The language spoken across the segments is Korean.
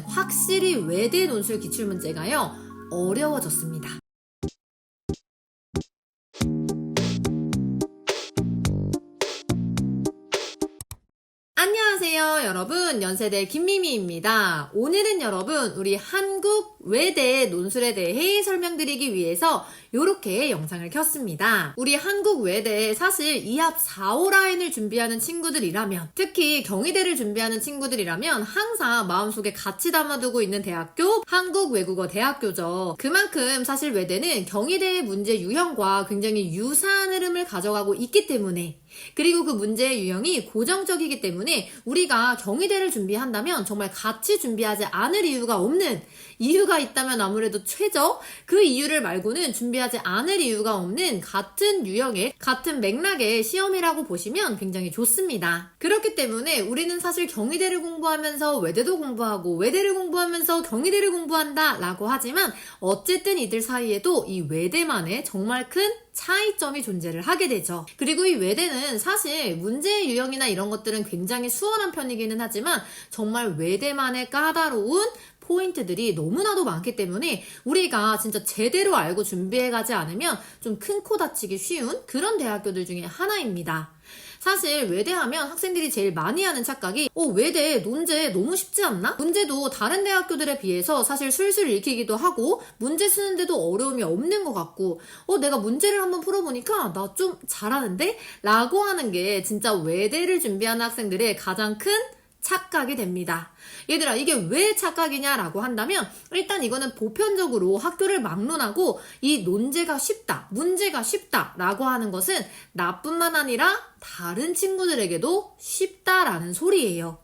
확실히 외대 논술 기출문제가요 어려워졌습니다. 안녕하세요 여러분, 연세대 김미미입니다. 오늘은 여러분 우리 한국 외대 논술에 대해 설명드리기 위해서 이렇게 영상을 켰습니다. 우리 한국 외대 사실 2합 4호 라인을 준비하는 친구들이라면, 특히 경희대를 준비하는 친구들이라면 항상 마음속에 같이 담아두고 있는 대학교 한국외국어대학교죠. 그만큼 사실 외대는 경희대의 문제 유형과 굉장히 유사한 흐름을 가져가고 있기 때문에, 그리고 그 문제의 유형이 고정적이기 때문에 우리가 경희대를 준비한다면 정말 같이 준비하지 않을 이유가 없는, 이유가 있다면 아무래도 최저 그 이유를 말고는 준비하지 않을 이유가 없는 같은 유형의 같은 맥락의 시험이라고 보시면 굉장히 좋습니다. 그렇기 때문에 우리는 사실 경희대를 공부하면서 외대도 공부하고 외대를 공부하면서 경희대를 공부한다 라고 하지만, 어쨌든 이들 사이에도 이 외대만의 정말 큰 차이점이 존재를 하게 되죠. 그리고 이 외대는 사실 문제의 유형이나 이런 것들은 굉장히 수월한 편이기는 하지만 정말 외대만의 까다로운 포인트들이 너무나도 많기 때문에 우리가 진짜 제대로 알고 준비해가지 않으면 좀 큰 코 다치기 쉬운 그런 대학교들 중에 하나입니다. 사실 외대하면 학생들이 제일 많이 하는 착각이 외대 논제 너무 쉽지 않나? 문제도 다른 대학교들에 비해서 사실 술술 읽히기도 하고 문제 쓰는데도 어려움이 없는 것 같고 내가 문제를 한번 풀어보니까 나 좀 잘하는데? 라고 하는 게 진짜 외대를 준비하는 학생들의 가장 큰 착각이 됩니다. 얘들아, 이게 왜 착각이냐라고 한다면, 일단 이거는 보편적으로 학교를 막론하고 이 논제가 쉽다, 문제가 쉽다 라고 하는 것은 나뿐만 아니라 다른 친구들에게도 쉽다라는 소리예요.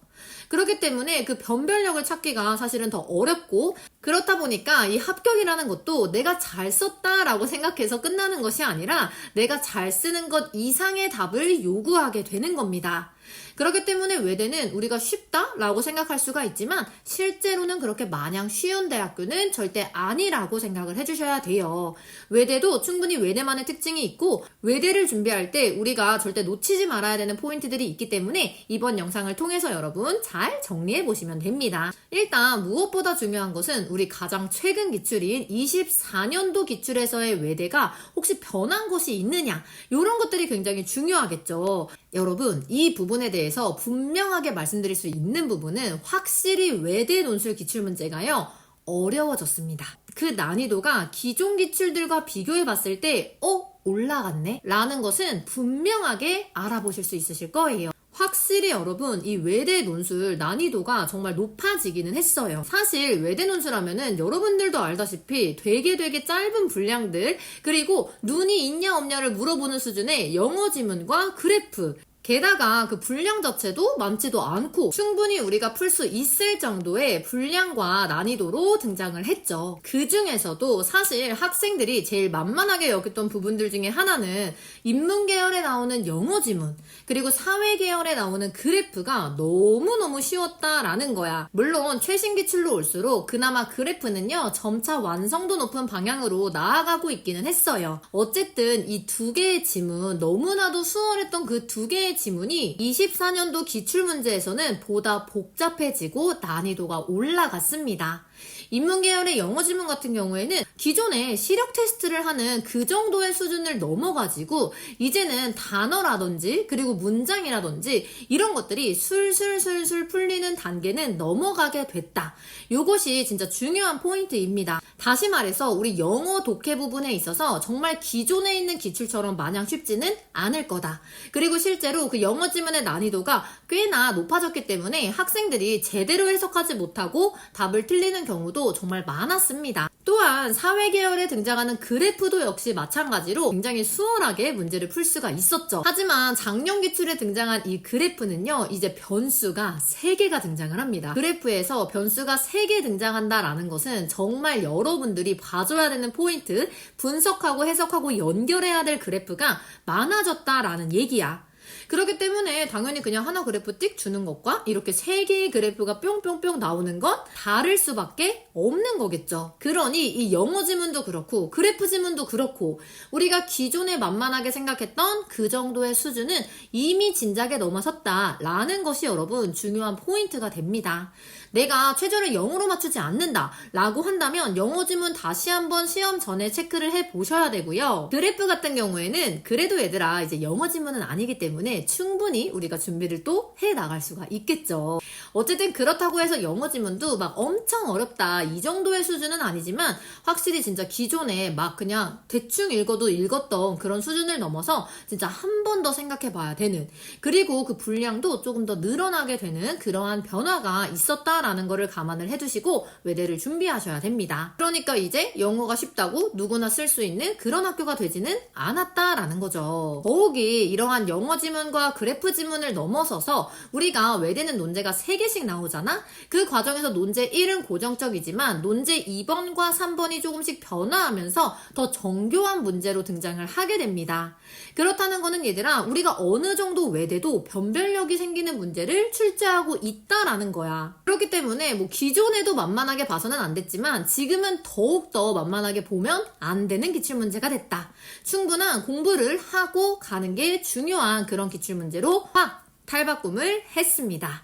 그렇기 때문에 그 변별력을 찾기가 사실은 더 어렵고, 그렇다 보니까 이 합격이라는 것도 내가 잘 썼다라고 생각해서 끝나는 것이 아니라 내가 잘 쓰는 것 이상의 답을 요구하게 되는 겁니다. 그렇기 때문에 외대는 우리가 쉽다라고 생각할 수가 있지만 실제로는 그렇게 마냥 쉬운 대학교는 절대 아니라고 생각을 해주셔야 돼요. 외대도 충분히 외대만의 특징이 있고, 외대를 준비할 때 우리가 절대 놓치지 말아야 되는 포인트들이 있기 때문에 이번 영상을 통해서 여러분 잘 정리해 보시면 됩니다. 일단 무엇보다 중요한 것은 우리 가장 최근 기출인 24년도 기출에서의 외대가 혹시 변한 것이 있느냐, 이런 것들이 굉장히 중요하겠죠. 여러분, 이 부분에 대해서 분명하게 말씀드릴 수 있는 부분은 확실히 외대 논술 기출문제가요 어려워졌습니다. 그 난이도가 기존 기출들과 비교해 봤을 때 올라갔네? 라는 것은 분명하게 알아보실 수 있으실 거예요. 확실히 여러분, 이 외대 논술 난이도가 정말 높아지기는 했어요. 사실 외대 논술하면은 여러분들도 알다시피 되게 짧은 분량들, 그리고 눈이 있냐 없냐를 물어보는 수준의 영어 지문과 그래프, 게다가 그 분량 자체도 많지도 않고 충분히 우리가 풀 수 있을 정도의 분량과 난이도로 등장을 했죠. 그 중에서도 사실 학생들이 제일 만만하게 여겼던 부분들 중에 하나는 인문 계열에 나오는 영어 지문, 그리고 사회 계열에 나오는 그래프가 너무너무 쉬웠다라는 거야. 물론 최신 기출로 올수록 그나마 그래프는요 점차 완성도 높은 방향으로 나아가고 있기는 했어요. 어쨌든 이 두 개의 지문, 너무나도 수월했던 그 두 개의 지문이 24년도 기출문제에서는 보다 복잡해지고 난이도가 올라갔습니다. 인문계열의 영어 지문 같은 경우에는 기존에 시력 테스트를 하는 그 정도의 수준을 넘어가지고 이제는 단어라든지 그리고 문장이라든지 이런 것들이 술술술술 풀리는 단계는 넘어가게 됐다. 이것이 진짜 중요한 포인트입니다. 다시 말해서 우리 영어 독해 부분에 있어서 정말 기존에 있는 기출처럼 마냥 쉽지는 않을 거다. 그리고 실제로 그 영어 지문의 난이도가 꽤나 높아졌기 때문에 학생들이 제대로 해석하지 못하고 답을 틀리는 경우도 정말 많았습니다. 또한 사회계열에 등장하는 그래프도 역시 마찬가지로 굉장히 수월하게 문제를 풀 수가 있었죠. 하지만 작년 기출에 등장한 이 그래프는요, 이제 변수가 3개가 등장을 합니다. 그래프에서 변수가 3개 등장한다라는 것은 정말 여러분들이 봐줘야 되는 포인트, 분석하고 해석하고 연결해야 될 그래프가 많아졌다라는 얘기야. 그렇기 때문에 당연히 그냥 하나 그래프 띡 주는 것과 이렇게 3개의 그래프가 뿅뿅뿅 나오는 건 다를 수밖에 없는 거겠죠. 그러니 이 영어 지문도 그렇고 그래프 지문도 그렇고 우리가 기존에 만만하게 생각했던 그 정도의 수준은 이미 진작에 넘어섰다라는 것이 여러분 중요한 포인트가 됩니다. 내가 최저를 0으로 맞추지 않는다 라고 한다면 영어 지문 다시 한번 시험 전에 체크를 해 보셔야 되고요. 그래프 같은 경우에는 그래도 얘들아 이제 영어 지문은 아니기 때문에 충분히 우리가 준비를 또 해 나갈 수가 있겠죠. 어쨌든 그렇다고 해서 영어 지문도 막 엄청 어렵다 이 정도의 수준은 아니지만 확실히 진짜 기존에 막 그냥 대충 읽어도 읽었던 그런 수준을 넘어서 진짜 한 번 더 생각해 봐야 되는, 그리고 그 분량도 조금 더 늘어나게 되는 그러한 변화가 있었다라는 거를 감안을 해두시고 외대를 준비하셔야 됩니다. 그러니까 이제 영어가 쉽다고 누구나 쓸 수 있는 그런 학교가 되지는 않았다라는 거죠. 더욱이 이러한 영어 지문과 그래프 지문을 넘어서서 우리가 외대는 논제가 3개씩 나오잖아? 그 과정에서 논제 1은 고정적이지만 논제 2번과 3번이 조금씩 변화하면서 더 정교한 문제로 등장을 하게 됩니다. 그렇다는 거는 얘들아, 우리가 어느 정도 외대도 변별력이 생기는 문제를 출제하고 있다라는 거야. 그렇기 때문에 뭐 기존에도 만만하게 봐서는 안 됐지만 지금은 더욱더 만만하게 보면 안 되는 기출문제가 됐다. 충분한 공부를 하고 가는 게 중요한 그런 기출문제로 확 탈바꿈을 했습니다.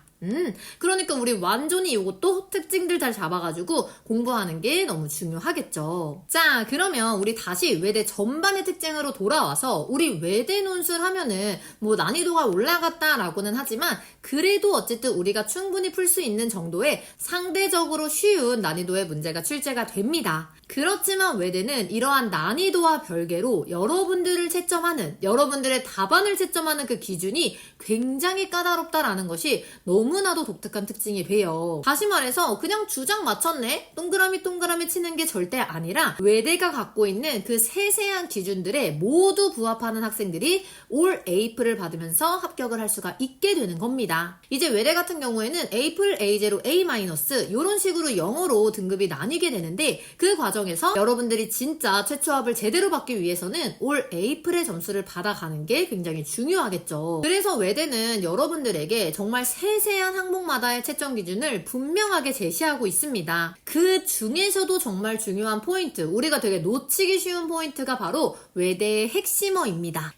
그러니까 우리 완전히 이것도 특징들 잘 잡아가지고 공부하는 게 너무 중요하겠죠. 자, 그러면 우리 다시 외대 전반의 특징으로 돌아와서 우리 외대 논술 하면은 뭐 난이도가 올라갔다라고는 하지만 그래도 어쨌든 우리가 충분히 풀 수 있는 정도의 상대적으로 쉬운 난이도의 문제가 출제가 됩니다. 그렇지만 외대는 이러한 난이도와 별개로 여러분들을 채점하는, 여러분들의 답안을 채점하는 그 기준이 굉장히 까다롭다라는 것이 너무나도 독특한 특징이 돼요. 다시 말해서 그냥 주장 맞췄네? 동그라미 동그라미 치는 게 절대 아니라 외대가 갖고 있는 그 세세한 기준들에 모두 부합하는 학생들이 올 A플을 받으면서 합격을 할 수가 있게 되는 겁니다. 이제 외대 같은 경우에는 A플, A0, A- 이런 식으로 영어로 등급이 나뉘게 되는데 그 과정에서 여러분들이 진짜 최초합을 제대로 받기 위해서는 올 A플의 점수를 받아가는 게 굉장히 중요하겠죠. 그래서 외대는 여러분들에게 정말 세세한 항목마다의 채점 기준을 분명하게 제시하고 있습니다. 그 중에서도 정말 중요한 포인트, 우리가 되게 놓치기 쉬운 포인트가 바로 외대의 핵심어입니다.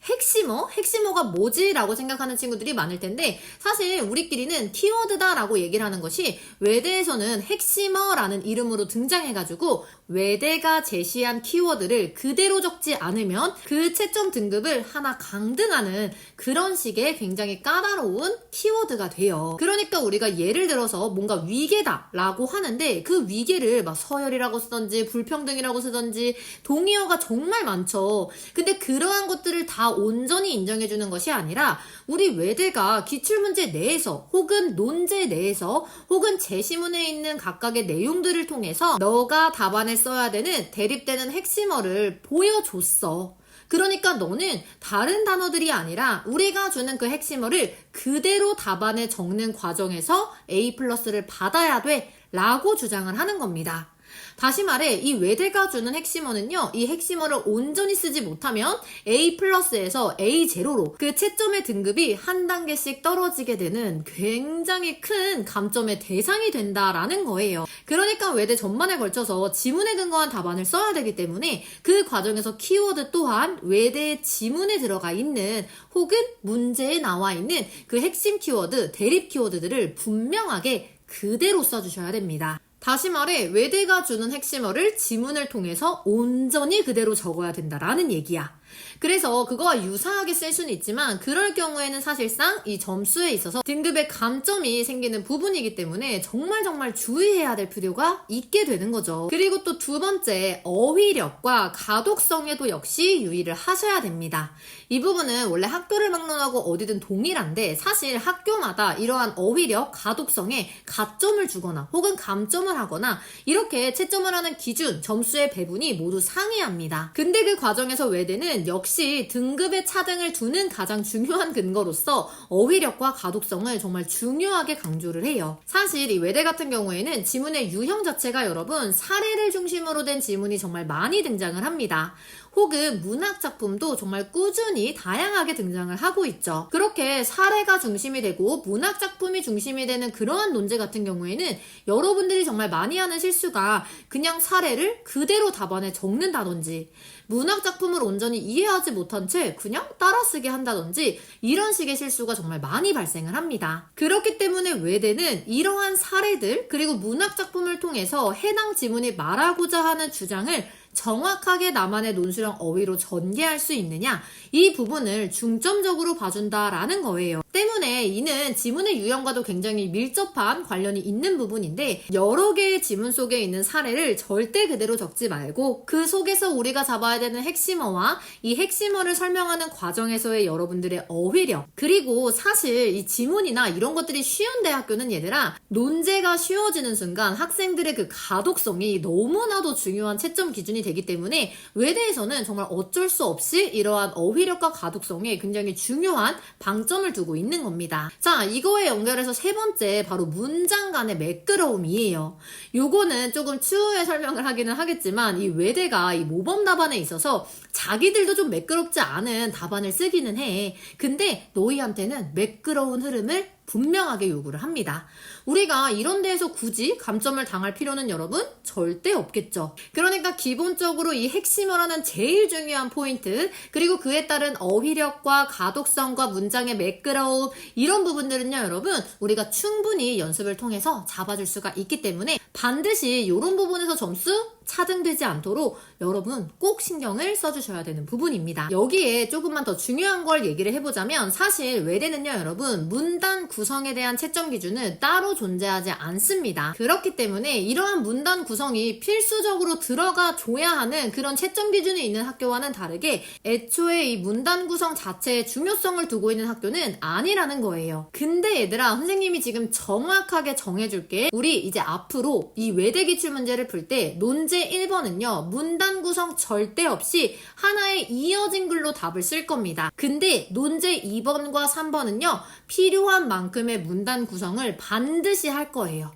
핵심어가 뭐지? 라고 생각하는 친구들이 많을 텐데 사실 우리끼리는 키워드다라고 얘기를 하는 것이 외대에서는 핵심어라는 이름으로 등장해가지고 외대가 제시한 키워드를 그대로 적지 않으면 그 채점 등급을 하나 강등하는 그런 식의 굉장히 까다로운 키워드가 돼요. 그러니까 우리가 예를 들어서 뭔가 위계다 라고 하는데 그 위계를 막 서열이라고 쓰던지 불평등이라고 쓰던지 동의어가 정말 많죠. 근데 그러한 것들을 다 온전히 인정해주는 것이 아니라 우리 외대가 기출문제 내에서 혹은 논제 내에서 혹은 제시문에 있는 각각의 내용들을 통해서 너가 답안에 써야 되는 대립되는 핵심어를 보여줬어. 그러니까 너는 다른 단어들이 아니라 우리가 주는 그 핵심어를 그대로 답안에 적는 과정에서 A+를 받아야 돼 라고 주장을 하는 겁니다. 다시 말해 이 외대가 주는 핵심어는요, 이 핵심어를 온전히 쓰지 못하면 A+에서 A0로 그 채점의 등급이 한 단계씩 떨어지게 되는 굉장히 큰 감점의 대상이 된다라는 거예요. 그러니까 외대 전반에 걸쳐서 지문에 근거한 답안을 써야 되기 때문에 그 과정에서 키워드 또한 외대의 지문에 들어가 있는 혹은 문제에 나와 있는 그 핵심 키워드, 대립 키워드들을 분명하게 그대로 써주셔야 됩니다. 다시 말해 외대가 주는 핵심어를 지문을 통해서 온전히 그대로 적어야 된다라는 얘기야. 그래서 그거와 유사하게 쓸 수는 있지만 그럴 경우에는 사실상 이 점수에 있어서 등급의 감점이 생기는 부분이기 때문에 정말 주의해야 될 필요가 있게 되는 거죠. 그리고 또 두 번째, 어휘력과 가독성에도 역시 유의를 하셔야 됩니다. 이 부분은 원래 학교를 막론하고 어디든 동일한데 사실 학교마다 이러한 어휘력, 가독성에 가점을 주거나 혹은 감점을 하거나 이렇게 채점을 하는 기준, 점수의 배분이 모두 상이합니다. 근데 그 과정에서 외대는 역시 등급의 차등을 두는 가장 중요한 근거로서 어휘력과 가독성을 정말 중요하게 강조를 해요. 사실 이 외대 같은 경우에는 지문의 유형 자체가 여러분 사례를 중심으로 된 지문이 정말 많이 등장을 합니다. 혹은 문학작품도 정말 꾸준히 다양하게 등장을 하고 있죠. 그렇게 사례가 중심이 되고 문학작품이 중심이 되는 그러한 논제 같은 경우에는 여러분들이 정말 많이 하는 실수가 그냥 사례를 그대로 답안에 적는다든지 문학작품을 온전히 이해하지 못한 채 그냥 따라쓰게 한다든지 이런 식의 실수가 정말 많이 발생을 합니다. 그렇기 때문에 외대는 이러한 사례들 그리고 문학작품을 통해서 해당 지문이 말하고자 하는 주장을 정확하게 나만의 논술형 어휘로 전개할 수 있느냐 이 부분을 중점적으로 봐준다라는 거예요. 때문에 이는 지문의 유형과도 굉장히 밀접한 관련이 있는 부분인데 여러 개의 지문 속에 있는 사례를 절대 그대로 적지 말고 그 속에서 우리가 잡아야 되는 핵심어와 이 핵심어를 설명하는 과정에서의 여러분들의 어휘력 그리고 사실 이 지문이나 이런 것들이 쉬운 대학교는 얘들아 논제가 쉬워지는 순간 학생들의 그 가독성이 너무나도 중요한 채점 기준이 되기 때문에 외대에서는 정말 어쩔 수 없이 이러한 어휘력과 가독성에 굉장히 중요한 방점을 두고 있는 겁니다. 자, 이거에 연결해서 세 번째 바로 문장 간의 매끄러움이에요. 요거는 조금 추후에 설명을 하기는 하겠지만 이 외대가 이 모범 답안에 있어서 자기들도 좀 매끄럽지 않은 답안을 쓰기는 해. 근데 너희한테는 매끄러운 흐름을 분명하게 요구를 합니다. 우리가 이런 데에서 굳이 감점을 당할 필요는 여러분 절대 없겠죠. 그러니까 기본적으로 이 핵심어라는 제일 중요한 포인트 그리고 그에 따른 어휘력과 가독성과 문장의 매끄러움 이런 부분들은요 여러분 우리가 충분히 연습을 통해서 잡아줄 수가 있기 때문에 반드시 이런 부분에서 점수 차등되지 않도록 여러분 꼭 신경을 써주셔야 되는 부분입니다. 여기에 조금만 더 중요한 걸 얘기를 해보자면 사실 외대는요 여러분 문단 구성에 대한 채점 기준은 따로 존재하지 않습니다. 그렇기 때문에 이러한 문단 구성이 필수적으로 들어가 줘야 하는 그런 채점 기준이 있는 학교와는 다르게 애초에 이 문단 구성 자체의 중요성을 두고 있는 학교는 아니라는 거예요. 근데 얘들아 선생님이 지금 정확하게 정해줄게. 우리 이제 앞으로 이 외대 기출 문제를 풀 때 논제 1번은요 문단 구성 절대 없이 하나의 이어진 글로 답을 쓸 겁니다. 근데 논제 2번과 3번은요 필요한 만큼의 문단 구성을 반드시 할 거예요.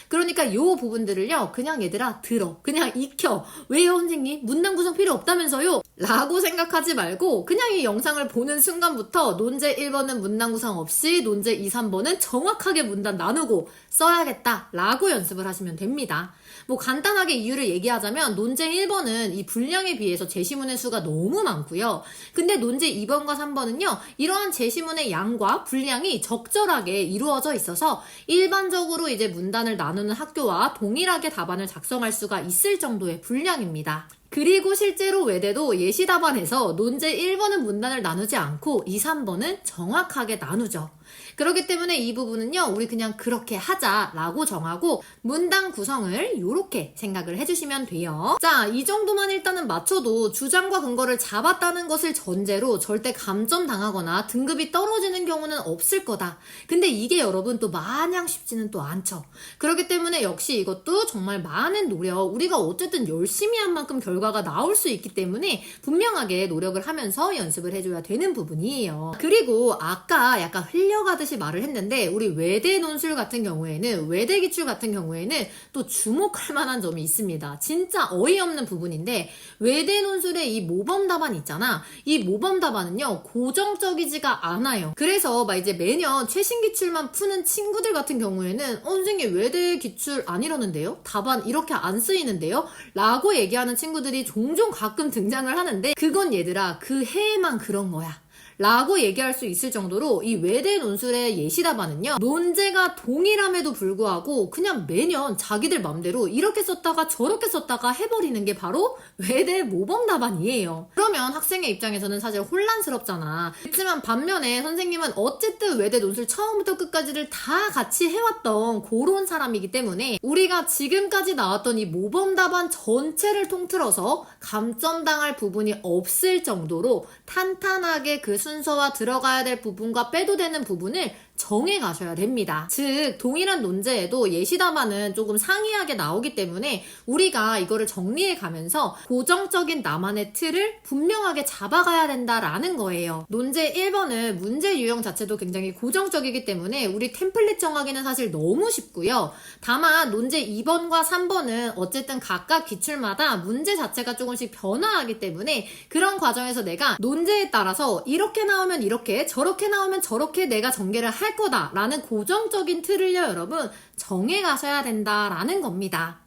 그러니까 요 부분들을요 그냥 얘들아 들어 그냥 익혀. 왜요 선생님 문단 구성 필요 없다면서요 라고 생각하지 말고 그냥 이 영상을 보는 순간부터 논제 1번은 문단 구성 없이 논제 2, 3번은 정확하게 문단 나누고 써야겠다 라고 연습을 하시면 됩니다. 뭐 간단하게 이유를 얘기하자면 논제 1번은 이 분량에 비해서 제시문의 수가 너무 많고요. 근데 논제 2번과 3번은요. 이러한 제시문의 양과 분량이 적절하게 이루어져 있어서 일반적으로 이제 문단을 나누는 학교와 동일하게 답안을 작성할 수가 있을 정도의 분량입니다. 그리고 실제로 외대도 예시 답안에서 논제 1번은 문단을 나누지 않고 2, 3번은 정확하게 나누죠. 그렇기 때문에 이 부분은요 우리 그냥 그렇게 하자라고 정하고 문단 구성을 이렇게 생각을 해주시면 돼요. 자, 이 정도만 일단은 맞춰도 주장과 근거를 잡았다는 것을 전제로 절대 감점 당하거나 등급이 떨어지는 경우는 없을 거다. 근데 이게 여러분 또 마냥 쉽지는 또 않죠. 그렇기 때문에 역시 이것도 정말 많은 노력 우리가 어쨌든 열심히 한 만큼 결과가 나올 수 있기 때문에 분명하게 노력을 하면서 연습을 해줘야 되는 부분이에요. 그리고 아까 약간 흘려가듯이 말을 했는데 우리 외대 논술 같은 경우에는 외대 기출 같은 경우에는 또 주목할 만한 점이 있습니다. 진짜 어이없는 부분인데 외대 논술의 이 모범 답안 있잖아. 이 모범 답안은요 고정적이지가 않아요. 그래서 막 이제 매년 최신 기출만 푸는 친구들 같은 경우에는 선생님 외대 기출 안 이러는데요? 답안 이렇게 안 쓰이는데요? 라고 얘기하는 친구들이 종종 가끔 등장을 하는데 그건 얘들아 그 해에만 그런 거야. 라고 얘기할 수 있을 정도로 이 외대 논술의 예시 답안은요 논제가 동일함에도 불구하고 그냥 매년 자기들 맘대로 이렇게 썼다가 저렇게 썼다가 해버리는 게 바로 외대 모범 답안이에요. 그러면 학생의 입장에서는 사실 혼란스럽잖아. 그렇지만 반면에 선생님은 어쨌든 외대 논술 처음부터 끝까지를 다 같이 해왔던 그런 사람이기 때문에 우리가 지금까지 나왔던 이 모범 답안 전체를 통틀어서 감점당할 부분이 없을 정도로 탄탄하게 그 순서와 들어가야 될 부분과 빼도 되는 부분을 정해 가셔야 됩니다. 즉 동일한 논제에도 예시 답안은 조금 상이하게 나오기 때문에 우리가 이거를 정리해 가면서 고정적인 나만의 틀을 분명하게 잡아가야 된다라는 거예요. 논제 1번은 문제 유형 자체도 굉장히 고정적이기 때문에 우리 템플릿 정하기는 사실 너무 쉽고요. 다만 논제 2번과 3번은 어쨌든 각각 기출마다 문제 자체가 조금씩 변화하기 때문에 그런 과정에서 내가 논제에 따라서 이렇게 나오면 이렇게 저렇게 나오면 저렇게 내가 전개를 할 거다라는 고정적인 틀을요 여러분 정해 가셔야 된다라는 겁니다.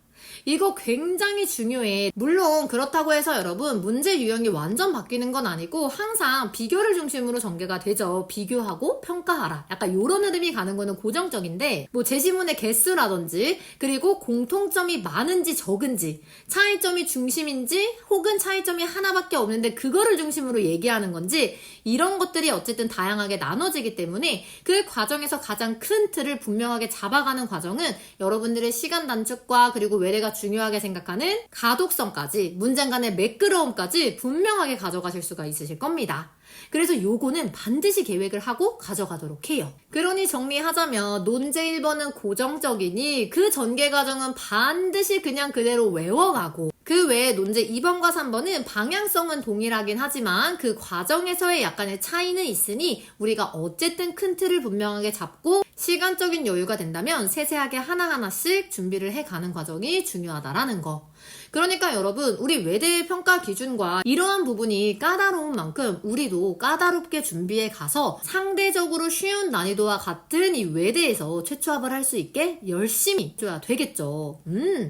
이거 굉장히 중요해. 물론 그렇다고 해서 여러분 문제 유형이 완전 바뀌는 건 아니고 항상 비교를 중심으로 전개가 되죠. 비교하고 평가하라. 약간 요런 흐름이 가는 거는 고정적인데 뭐 제시문의 개수라든지 그리고 공통점이 많은지 적은지 차이점이 중심인지 혹은 차이점이 하나밖에 없는데 그거를 중심으로 얘기하는 건지 이런 것들이 어쨌든 다양하게 나눠지기 때문에 그 과정에서 가장 큰 틀을 분명하게 잡아가는 과정은 여러분들의 시간 단축과 그리고 외래가 중요하게 생각하는 가독성까지 문장 간의 매끄러움까지 분명하게 가져가실 수가 있으실 겁니다. 그래서 요거는 반드시 계획을 하고 가져가도록 해요. 그러니 정리하자면 논제 1번은 고정적이니 그 전개 과정은 반드시 그냥 그대로 외워가고 그 외에 논제 2번과 3번은 방향성은 동일하긴 하지만 그 과정에서의 약간의 차이는 있으니 우리가 어쨌든 큰 틀을 분명하게 잡고 시간적인 여유가 된다면 세세하게 하나하나씩 준비를 해가는 과정이 중요하다라는 거. 그러니까 여러분 우리 외대 평가 기준과 이러한 부분이 까다로운 만큼 우리도 까다롭게 준비해 가서 상대적으로 쉬운 난이도와 같은 이 외대에서 최초합을 할 수 있게 열심히 줘야 되겠죠.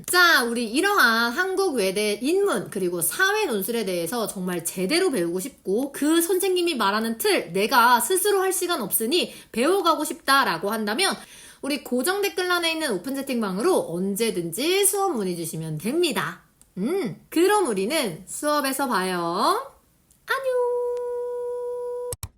자, 우리 이러한 한국 외대 인문 그리고 사회 논술에 대해서 정말 제대로 배우고 싶고 그 선생님이 말하는 틀 내가 스스로 할 시간 없으니 배워가고 싶다라고 한다면 우리 고정 댓글란에 있는 오픈 채팅방으로 언제든지 수업 문의 주시면 됩니다. 그럼 우리는 수업에서 봐요. 안녕!